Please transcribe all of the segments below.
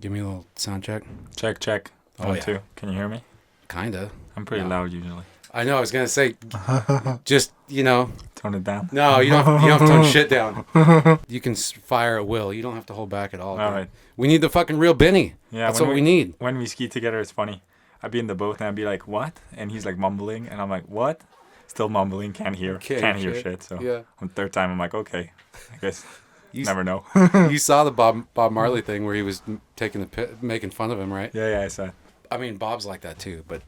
Give me a little sound check. Check. Oh, 1, yeah. 2. Can you hear me? Kinda. I'm pretty No. loud usually. I know. I was gonna say, just Tone it down. No, you don't have to tone shit down. You can fire at will. You don't have to hold back at all. All dude. right. We need the fucking real Benny. Yeah, That's what we need. When we ski together, it's funny. I'd be in the boat and I'd be like, "What?" And he's like mumbling, and I'm like, "What?" Still mumbling, can't hear shit. So Yeah. on the third time, I'm like, "Okay, I guess You never know." You saw the Bob Marley thing where he was making fun of him, right? Yeah, I saw. I mean, Bob's like that too, but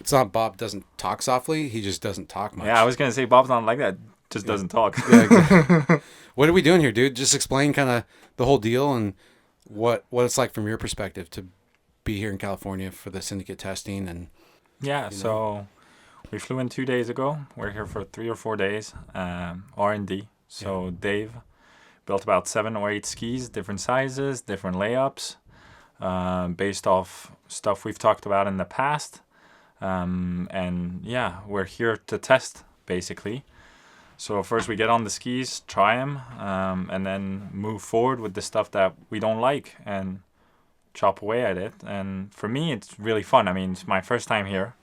it's not Bob doesn't talk softly. He just doesn't talk much. Yeah, I was gonna say Bob's not like that. Just doesn't talk. Yeah, exactly. What are we doing here, dude? Just explain kind of the whole deal and what it's like from your perspective to be here in California for the Syndicate testing and. Yeah, so we flew in 2 days ago. We're here for 3 or 4 days. R&D. So Dave built about 7 or 8 skis, different sizes, different layups, based off stuff we've talked about in the past. And yeah, we're here to test basically. So first we get on the skis, try them, and then move forward with the stuff that we don't like and chop away at it. And for me, it's really fun. I mean, it's my first time here.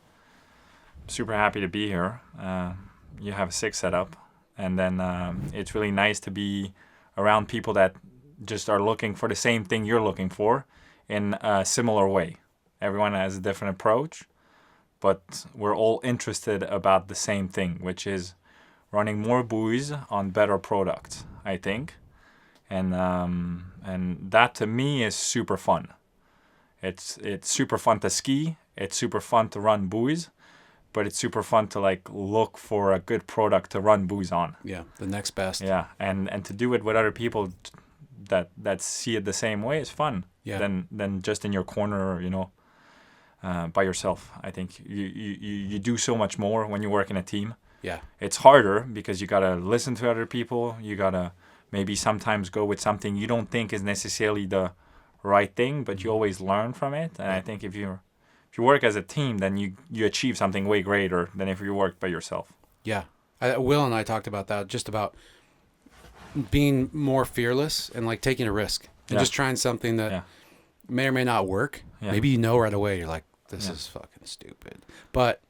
Super happy to be here. You have a sick setup, and then it's really nice to be around people that just are looking for the same thing you're looking for in a similar way. Everyone has a different approach, but we're all interested about the same thing, which is running more buoys on better products, I think. And that to me is super fun. It's super fun to ski. It's super fun to run buoys, but it's super fun to like look for a good product to run buoys on. Yeah, the next best. Yeah, and to do it with other people that see it the same way is fun. Yeah. Than just in your corner, by yourself. I think you do so much more when you work in a team. Yeah. It's harder because you gotta listen to other people. You gotta maybe sometimes go with something you don't think is necessarily the right thing, but you always learn from it. And I think if you work as a team, then you achieve something way greater than if you work by yourself. Yeah. Will and I talked about that, just about being more fearless and like taking a risk and just trying something that may or may not work. Yeah. Maybe you know right away, you're like, this is fucking stupid. But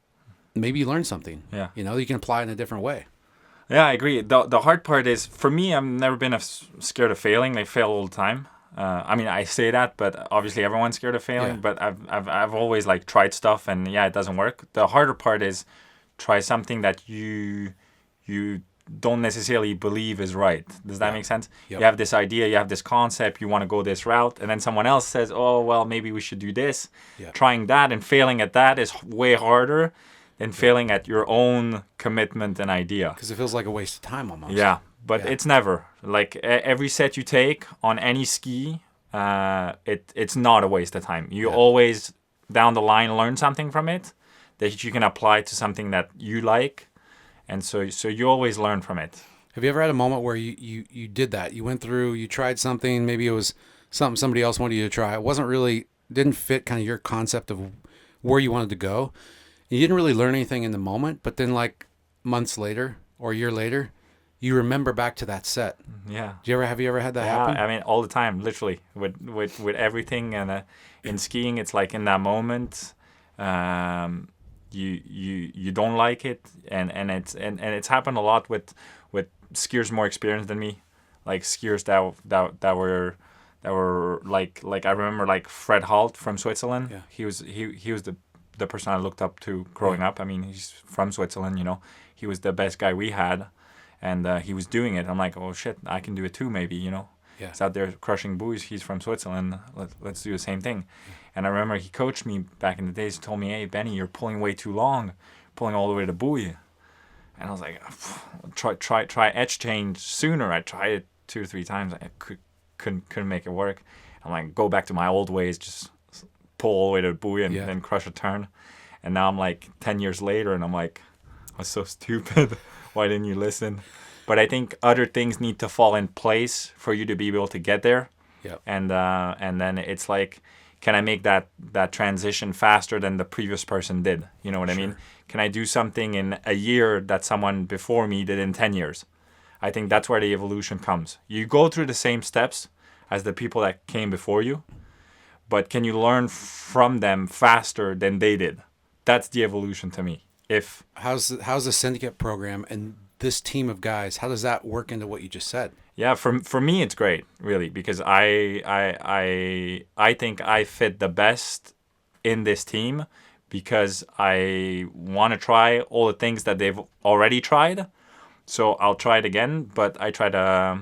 maybe you learn something. Yeah. You can apply it in a different way. Yeah, I agree. The hard part is, for me, I've never been scared of failing. I fail all the time. I mean, I say that, but obviously everyone's scared of failing. Yeah. But I've always like tried stuff, and it doesn't work. The harder part is try something that you don't necessarily believe is right. Does that make sense? Yep. You have this idea, you have this concept, you want to go this route, and then someone else says, "Oh, well, maybe we should do this." Yeah. Trying that and failing at that is way harder than failing at your own commitment and idea. Because it feels like a waste of time almost. Yeah, but it's never. Like every set you take on any ski, it's not a waste of time. You always, down the line, learn something from it that you can apply to something that you like. And so you always learn from it. Have you ever had a moment where you did that? You went through, you tried something, maybe it was something somebody else wanted you to try. It didn't fit kind of your concept of where you wanted to go. You didn't really learn anything in the moment, but then like months later or a year later, you remember back to that set. Yeah. Have you ever had that happen? I mean, all the time, literally, with everything. And in skiing, it's like in that moment, you don't like it, and it's happened a lot with skiers more experienced than me, like skiers that were like I remember like Fred Halt from Switzerland. Yeah. He was the person I looked up to growing up. I mean, he's from Switzerland, he was the best guy we had, and he was doing it. I'm like, oh shit, I can do it too, maybe, Yeah. He's out there crushing buoys. He's from Switzerland. Let's do the same thing. And I remember he coached me back in the days. He told me, "Hey, Benny, you're pulling way too long, pulling all the way to buoy." And I was like, try edge change sooner. I tried it 2 or 3 times. I couldn't make it work. I'm like, go back to my old ways, just pull all the way to the buoy and then crush a turn. And now I'm like 10 years later, and I'm like, I was so stupid. Why didn't you listen? But I think other things need to fall in place for you to be able to get there. Yeah. And then it's like, can I make that transition faster than the previous person did? You know what I mean? Can I do something in a year that someone before me did in 10 years? I think that's where the evolution comes. You go through the same steps. as the people that came before you, but can you learn from them faster than they did? That's the evolution to me. If How's the syndicate program and this team of guys? How does that work into what you just said? Yeah, for me it's great, really, because I think I fit the best in this team because I want to try all the things that they've already tried. So I'll try it again, but I try to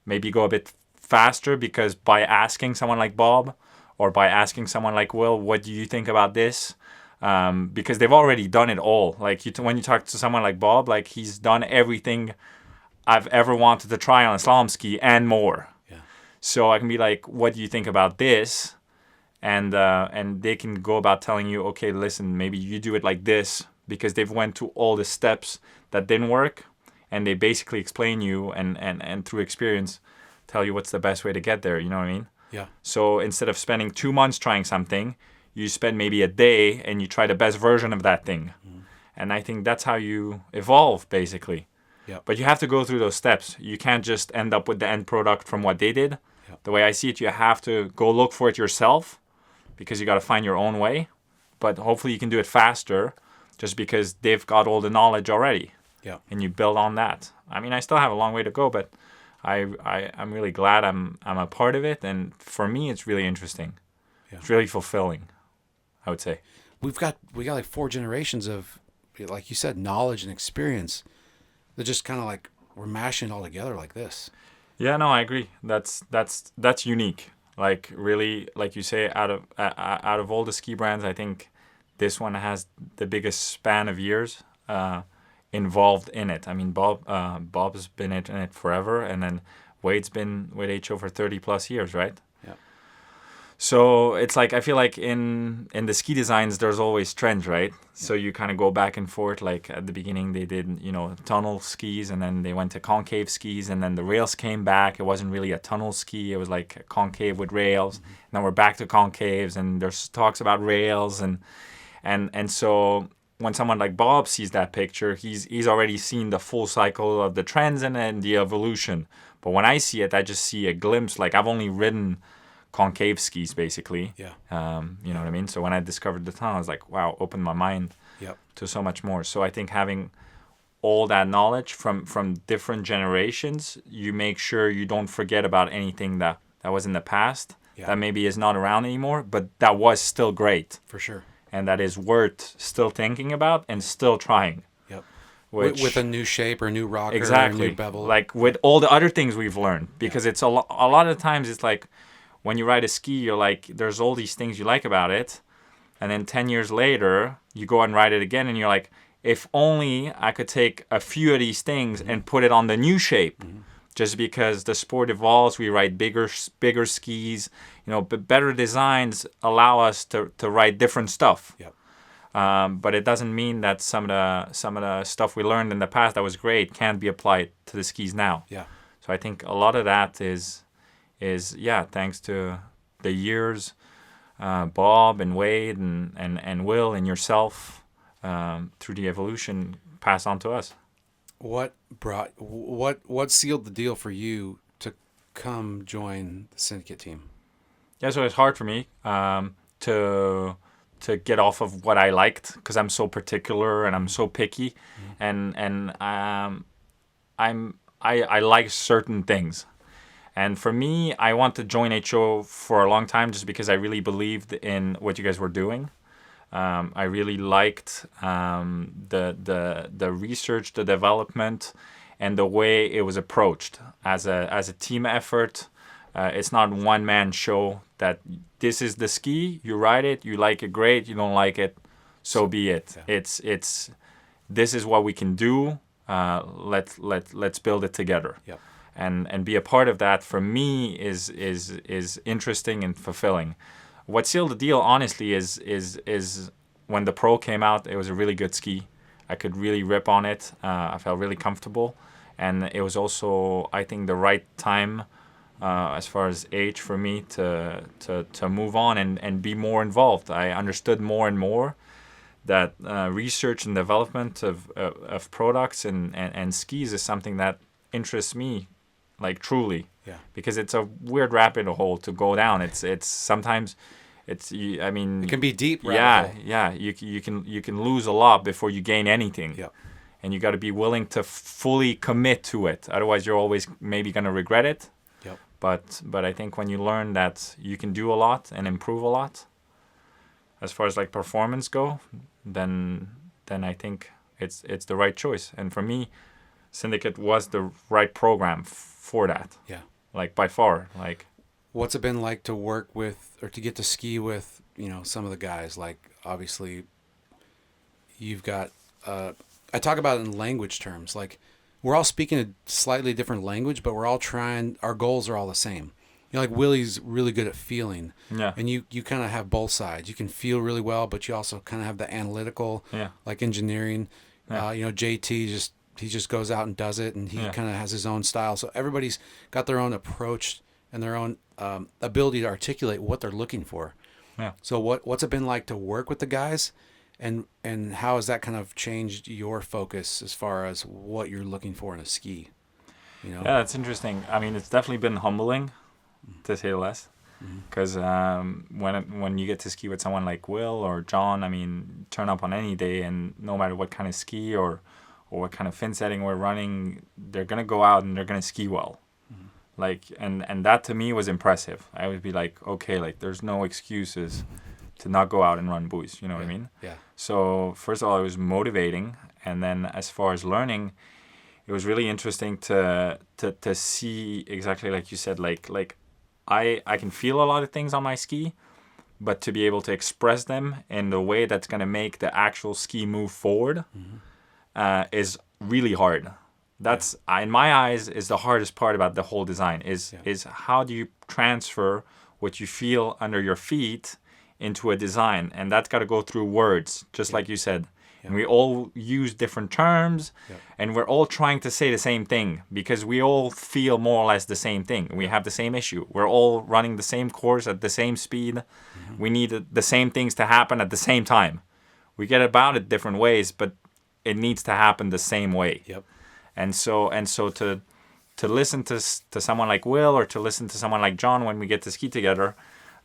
maybe go a bit faster because by asking someone like Bob or by asking someone like Will, what do you think about this? Because they've already done it all. Like when you talk to someone like Bob, like he's done everything I've ever wanted to try on a slalom ski and more. Yeah. So I can be like, what do you think about this? And they can go about telling you, okay, listen, maybe you do it like this because they've went to all the steps that didn't work, and they basically explain you and through experience tell you what's the best way to get there. You know what I mean? Yeah. So instead of spending 2 months trying something, you spend maybe a day and you try the best version of that thing. And I think that's how you evolve, basically. Yep. But you have to go through those steps. You can't just end up with the end product from what they did. Yep. The way I see it, you have to go look for it yourself because you got to find your own way. But hopefully you can do it faster just because they've got all the knowledge already. Yeah. And you build on that. I mean, I still have a long way to go, but I'm really glad I'm a part of it. And for me, it's really interesting. Yeah. It's really fulfilling, I would say. We got like 4 generations of, like you said, knowledge and experience. They're just kind of like we're mashing it all together like this. Yeah, no, I agree. That's unique. Like really, like you say, out of all the ski brands, I think this one has the biggest span of years involved in it. I mean, Bob's been in it forever, and then Wade's been with HO for 30 plus years, right? Yeah. So it's like I feel like in the ski designs there's always trends, right? So you kind of go back and forth. Like at the beginning they did, tunnel skis, and then they went to concave skis, and then the rails came back. It wasn't really a tunnel ski; it was like a concave with rails. Mm-hmm. Now we're back to concaves, and there's talks about rails, and so when someone like Bob sees that picture, he's already seen the full cycle of the trends and then the evolution. But when I see it, I just see a glimpse. Like I've only ridden concave skis basically. Yeah. You know what I mean? So when I discovered the tunnel, I was like, wow, opened my mind to so much more. So I think having all that knowledge from different generations, you make sure you don't forget about anything that was in the past that maybe is not around anymore, but that was still great. For sure. And that is worth still thinking about and still trying. Yep. With a new shape or new rocker exactly. or new bevel. Like with all the other things we've learned. Because it's a lot of times it's like when you ride a ski, you're like, there's all these things you like about it. And then 10 years later, you go and ride it again and you're like, if only I could take a few of these things and put it on the new shape. Mm-hmm. Just because the sport evolves, we ride bigger skis. But better designs allow us to ride different stuff. Yep. But it doesn't mean that some of the stuff we learned in the past that was great can't be applied to the skis now. Yeah. So I think a lot of that is thanks to the years, Bob and Wade and Will and yourself through the evolution passed on to us. What sealed the deal for you to come join the Syndicate team? Yeah, so it's hard for me to get off of what I liked because I'm so particular and I'm so picky, and I like certain things. And for me, I want to join HO for a long time just because I really believed in what you guys were doing. I really liked the research, the development, and the way it was approached as a team effort. It's not one man show that this is the ski, you ride it, you like it great, you don't like it, so be it. Yeah. It's this is what we can do. Let's build it together. Yep. And be a part of that for me is interesting and fulfilling. What sealed the deal, honestly, is when the Pro came out. It was a really good ski. I could really rip on it. I felt really comfortable, and it was also, I think, the right time as far as age for me to move on and be more involved. I understood more and more that research and development of products and skis is something that interests me, like truly. Yeah. because it's a weird rabbit hole to go down. It's sometimes I mean, It can be deep rabbit yeah, hole. yeah. You can lose a lot before you gain anything. Yep. And you got to be willing to fully commit to it. Otherwise, you're always maybe gonna regret it. Yep. But I think when you learn that you can do a lot and improve a lot, as far as like performance go, then I think it's the right choice. And for me, Syndicate was the right program for that. Yeah. Like by far. Like, what's it been like to work with or to get to ski with, some of the guys? Like, obviously, you've got, I talk about it in language terms. Like, we're all speaking a slightly different language, but we're all trying, our goals are all the same. Like Willie's really good at feeling. yeah. And you kind of have both sides. You can feel really well, but you also kind of have the analytical, Yeah. like engineering. Yeah. JT he just goes out and does it, and he Yeah. kind of has his own style. So everybody's got their own approach and their own ability to articulate what they're looking for. Yeah. So what's it been like to work with the guys, and how has that kind of changed your focus as far as what you're looking for in a ski? Yeah, that's interesting. I mean, it's definitely been humbling, to say the least. Because when you get to ski with someone like Will or John, I mean, turn up on any day, and no matter what kind of ski or what kind of fin setting we're running, they're gonna go out and they're gonna ski well. Like, and that to me was impressive. I would be like, okay, like there's no excuses to not go out and run buoys. You know what I mean? Yeah. So first of all, it was motivating, and then as far as learning, it was really interesting to see exactly like you said, like I can feel a lot of things on my ski, but to be able to express them in the way that's going to make the actual ski move forward is really hard. That's in my eyes is the hardest part about the whole design is how do you transfer what you feel under your feet into a design, and that's got to go through words, just like you said. And we all use different terms, and we're all trying to say the same thing because we all feel more or less the same thing. We have the same issue. We're all running the same course at the same speed. We need the same things to happen at the same time. We get about it different ways, but it needs to happen the same way. Yep. And so to listen to someone like Will or to listen to someone like John when we get to ski together,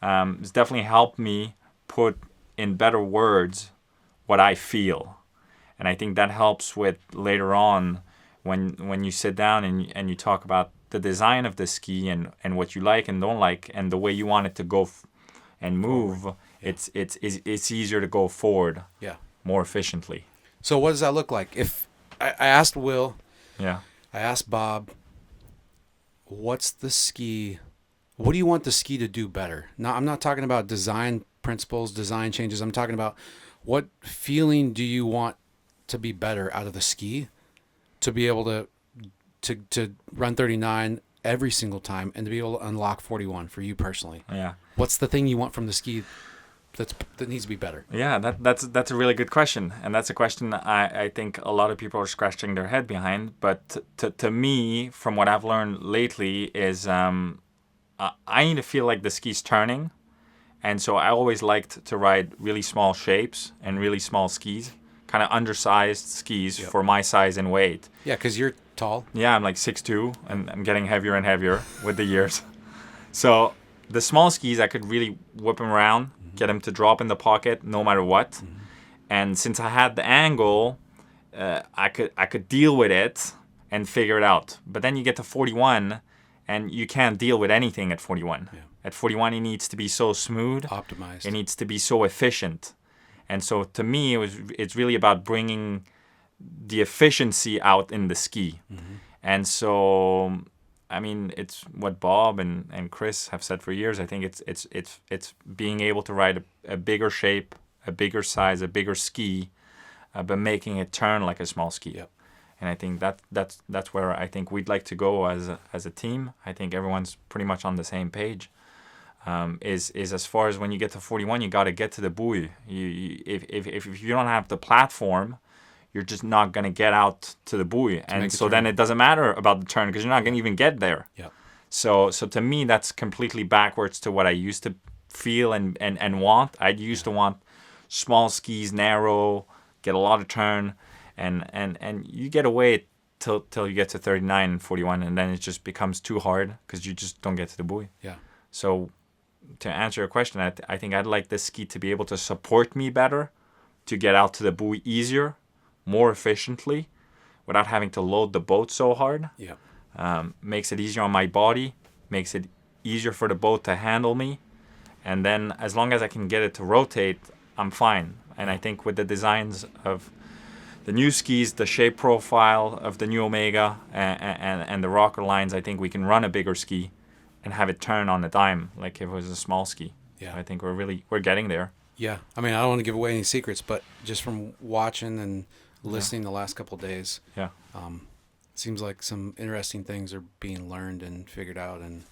it's definitely helped me put in better words what I feel. And I think that helps with later on when you sit down and you talk about the design of the ski and what you like and don't like and the way you want it to go and move. It's easier to go forward more efficiently. So what does that look like? If I asked Will, Yeah. I asked Bob, what's the ski? What do you want the ski to do better? Now, I'm not talking about design principles, design changes. I'm talking about what feeling do you want to be better out of the ski to be able to run 39 every single time and to be able to unlock 41 for you personally? Yeah. What's the thing you want from the ski that needs to be better? Yeah, that's a really good question, and that's a question I think a lot of people are scratching their head behind. But to me, from what I've learned lately, is I need to feel like the ski's turning, and so I always liked to ride really small shapes and really small skis, kind of undersized skis for my size and weight. Yeah, because you're tall. Yeah, I'm like 6'2", and I'm getting heavier and heavier with the years. So the small skis, I could really whip them around, get them to drop in the pocket no matter what. And since I had the angle, I could deal with it and figure it out. But then you get to 41, and you can't deal with anything at 41. Yeah. At 41, it needs to be so smooth. Optimized. It needs to be so efficient. And so to me, it's really about bringing the efficiency out in the ski. And so, I mean, it's what Bob and Chris have said for years. I think it's being able to ride a bigger shape, a bigger size, a bigger ski, but making it turn like a small ski. Yep. And I think that's where I think we'd like to go as a team. I think everyone's pretty much on the same page. Is as far as when you get to 41, you got to get to the buoy. If you don't have the platform, you're just not going to get out to the buoy. And so then it doesn't matter about the turn because you're not going to even get there. Yeah. So to me, that's completely backwards to what I used to feel and want. I used to want small skis, narrow, get a lot of turn, and you get away till you get to 39 and 41, and then it just becomes too hard because you just don't get to the buoy. Yeah. So to answer your question, I think I'd like the ski to be able to support me better, to get out to the buoy easier, more efficiently, without having to load the boat so hard. Yeah. Makes it easier on my body, makes it easier for the boat to handle me. And then as long as I can get it to rotate, I'm fine. And I think with the designs of the new skis, the shape profile of the new Omega and the rocker lines, I think we can run a bigger ski and have it turn on a dime like if it was a small ski. Yeah. I think we're getting there. Yeah. I mean, I don't want to give away any secrets, but just from watching and listening the last couple of days, Yeah. it seems like some interesting things are being learned and figured out, and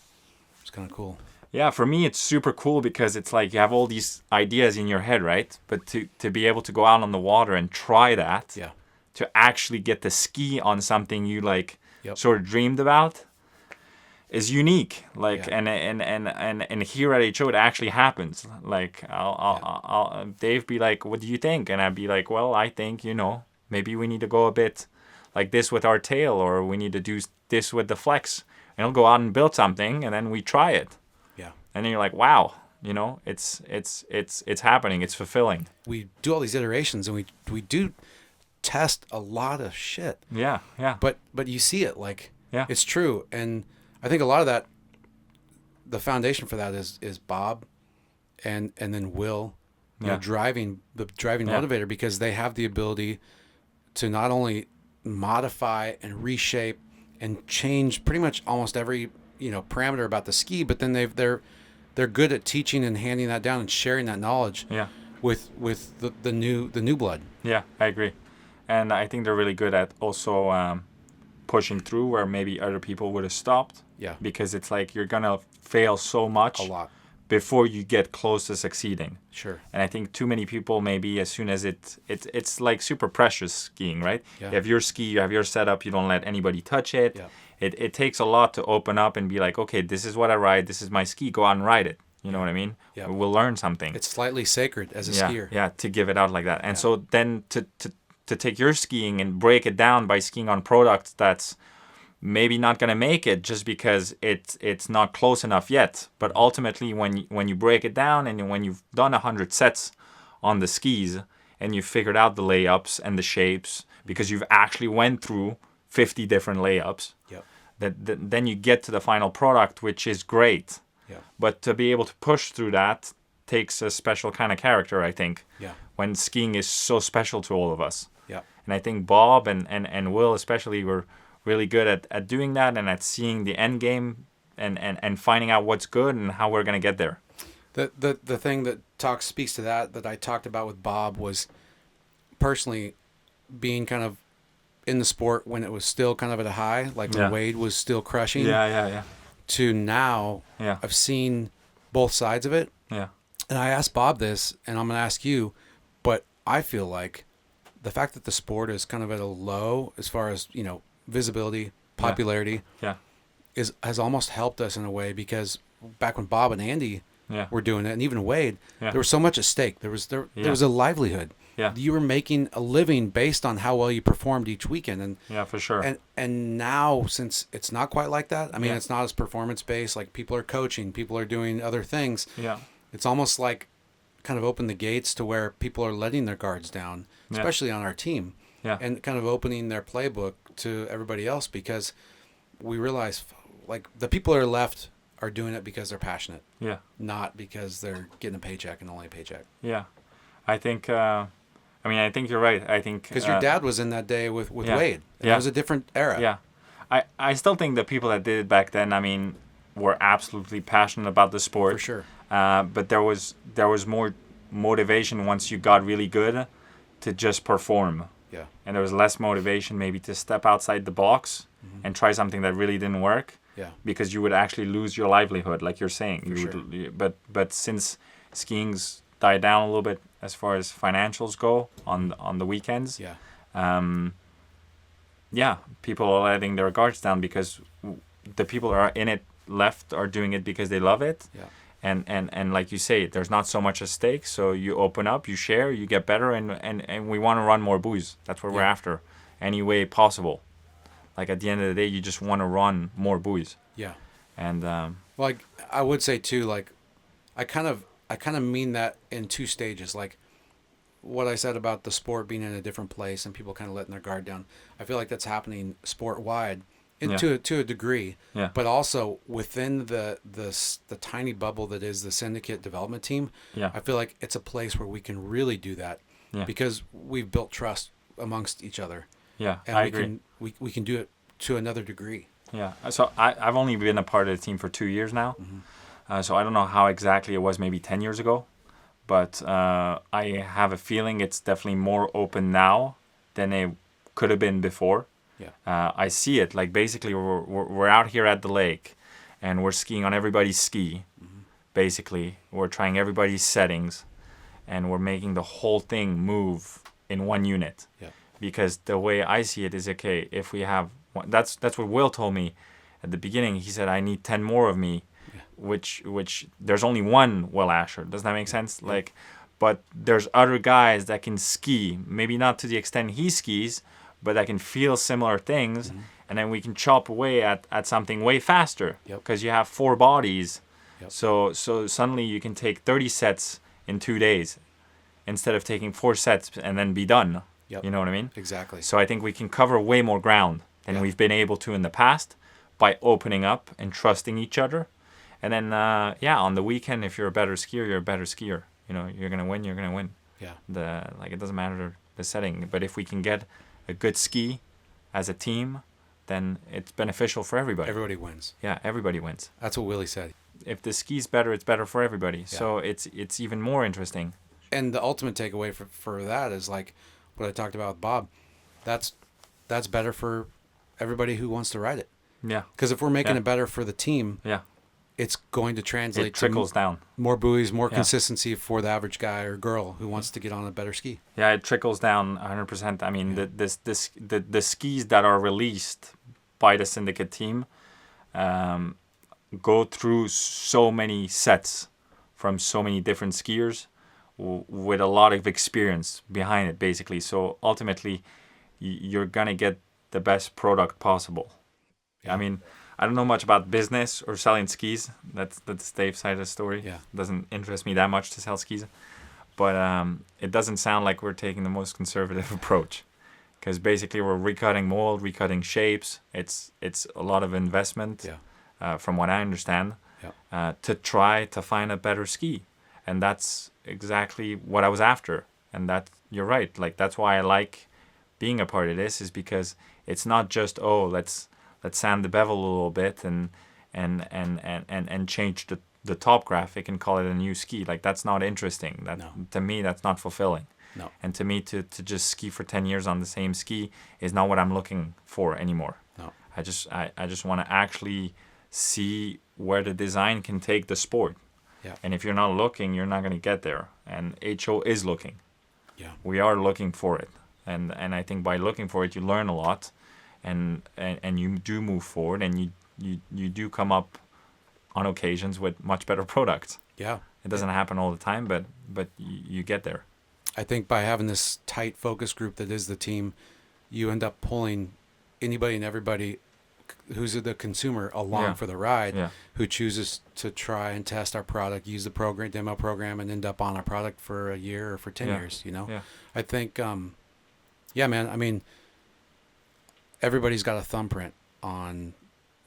it's kind of cool. Yeah, for me, it's super cool because it's like you have all these ideas in your head, right? But to be able to go out on the water and try that, Yeah. to actually get the ski on something you like Yep. sort of dreamed about is unique. Like, Yeah. and here at HO, it actually happens. Like, I'll Dave be like, "What do you think?" And I'd be like, "Well, I think, maybe we need to go a bit like this with our tail, or we need to do this with the flex." And he'll go out and build something, and then we try it. Yeah. And then you're like, wow, it's happening. It's fulfilling. We do all these iterations, and we do test a lot of shit. Yeah, yeah. But you see it, like, Yeah. it's true. And I think a lot of that, the foundation for that is Bob and then Will, Yeah. driving Yeah. motivator, because they have the ability to not only modify and reshape and change pretty much almost every parameter about the ski, but then they're good at teaching and handing that down and sharing that knowledge Yeah. with the new blood. Yeah, I agree. And I think they're really good at also pushing through where maybe other people would have stopped. Yeah. Because it's like you're going to fail so much A lot. before you get close to succeeding. Sure. And I think too many people, maybe as soon as it's like super precious skiing, right? Yeah. You have your ski, you have your setup, you don't let anybody touch it. Yeah. It takes a lot to open up and be like, okay, this is what I ride, this is my ski, go out and ride it. You know what I mean? Yeah. We'll learn something. It's slightly sacred as a skier. Yeah, to give it out like that. And so then to take your skiing and break it down by skiing on products that's maybe not going to make it just because it's not close enough yet. But ultimately, when you break it down and when you've done 100 sets on the skis and you've figured out the layups and the shapes because you've actually went through 50 different layups, Yep. then you get to the final product, which is great. Yeah. But to be able to push through that takes a special kind of character, I think, Yeah. when skiing is so special to all of us. Yeah. And I think Bob and Will especially were really good at doing that and at seeing the end game and finding out what's good and how we're going to get there. The thing that speaks to that I talked about with Bob was personally being kind of in the sport when it was still kind of at a high, like when Yeah. Wade was still crushing, Yeah. to now Yeah. I've seen both sides of it. Yeah. And I asked Bob this, and I'm going to ask you, but I feel like the fact that the sport is kind of at a low as far as, visibility, popularity, Yeah. has almost helped us in a way, because back when Bob and Andy Yeah. were doing it, and even Wade, Yeah. there was so much at stake. There was Yeah. a livelihood. Yeah. You were making a living based on how well you performed each weekend, Yeah, for sure. and now, since it's not quite like that, I mean, Yeah. it's not as performance based. Like, people are coaching, people are doing other things. Yeah. It's almost like kind of opened the gates to where people are letting their guards down, Yeah. especially on our team, Yeah. and kind of opening their playbook to everybody else, because we realize, like, the people that are left are doing it because they're passionate, Yeah. not because they're getting a paycheck and only a paycheck. Yeah. I think I think you're right. I think Because your dad was in that day with Yeah. Wade. And Yeah. It was a different era. Yeah. I still think the people that did it back then, I mean, were absolutely passionate about the sport. For sure. But there was more motivation once you got really good to just perform. Yeah. And there was less motivation maybe to step outside the box and try something that really didn't work. Yeah. Because you would actually lose your livelihood, like you're saying. For sure. But since skiing's died down a little bit as far as financials go on the weekends, Yeah. People are letting their guards down because the people who are in it left are doing it because they love it. Yeah. And like you say, there's not so much at stake. So you open up, you share, you get better, and we want to run more buoys. That's what we're Yeah. after, any way possible. Like at the end of the day, you just want to run more buoys. Yeah. And Like I would say too, like I kind of mean that in two stages. Like what I said about the sport being in a different place and people kind of letting their guard down. I feel like that's happening sport wide, to a degree. Yeah. But also within the tiny bubble that is the Syndicate development team. Yeah. I feel like it's a place where we can really do that. Yeah. Because we've built trust amongst each other. Yeah, And I we agree. can we can do it to another degree. Yeah. So I've only been a part of the team for 2 years now. So I don't know how exactly it was maybe 10 years ago. But I have a feeling it's definitely more open now than it could have been before. Yeah. I see it. Like basically we're out here at the lake and we're skiing on everybody's ski. Basically, we're trying everybody's settings and we're making the whole thing move in one unit. Yeah. Because the way I see it is, okay, if we have one, that's what Will told me at the beginning. He said, I need 10 more of me, which there's only one Will Asher. Doesn't that make sense? Yeah. Like, but there's other guys that can ski, maybe not to the extent he skis, but that can feel similar things. And then we can chop away at something way faster because you have 4 bodies. Yep. So suddenly you can take 30 sets in 2 days instead of taking 4 sets and then be done. Yep. You know what I mean? Exactly. So I think we can cover way more ground than we've been able to in the past by opening up and trusting each other. And then, on the weekend, if you're a better skier, you're a better skier. You know, you're gonna win. You're gonna win. Yeah. It doesn't matter the setting, but if we can get a good ski as a team, then it's beneficial for everybody. Everybody wins. Yeah, everybody wins. That's what Willie said. If the ski's better, it's better for everybody. So it's even more interesting. And the ultimate takeaway for that is like what I talked about with Bob. That's better for everybody who wants to ride it. Yeah. Because if we're making it better for the team, Yeah. it's going to translate It trickles down. more buoys, more consistency for the average guy or girl who wants to get on a better ski. Yeah, it trickles down 100%. I mean, the skis that are released by the Syndicate team go through so many sets from so many different skiers with a lot of experience behind it, basically. So ultimately, you're gonna get the best product possible. I mean, I don't know much about business or selling skis. That's Dave's side of the story. Yeah. Doesn't interest me that much to sell skis. But it doesn't sound like we're taking the most conservative approach. Because basically we're recutting mold, recutting shapes. It's a lot of investment, from what I understand, to try to find a better ski. And that's exactly what I was after. And that you're right. Like that's why I like being a part of this, is because it's not just, let's sand the bevel a little bit and change the top graphic and call it a new ski. Like that's not interesting. To me, that's not fulfilling. No. And to me, to just ski for 10 years on the same ski is not what I'm looking for anymore. No. I just want to actually see where the design can take the sport. Yeah. And if you're not looking, you're not going to get there. And HO is looking. Yeah. We are looking for it. And I think by looking for it, you learn a lot, and you do move forward, and you do come up on occasions with much better products. Yeah. It doesn't happen all the time, but you get there. I think by having this tight focus group that is the team, you end up pulling anybody and everybody who's the consumer along for the ride, who chooses to try and test our product, use the demo program, and end up on our product for a year or for 10 years, you know? Yeah. I think, man, I mean, everybody's got a thumbprint on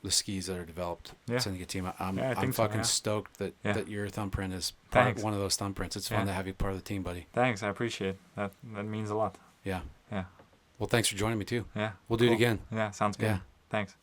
the skis that are developed. Syndicate team. I'm fucking stoked that your thumbprint is one of those thumbprints. It's fun to have you part of the team, buddy. Thanks, I appreciate it. That means a lot. Yeah. Yeah. Well, thanks for joining me too. Yeah. We'll do it again. Yeah, sounds good. Yeah. Thanks.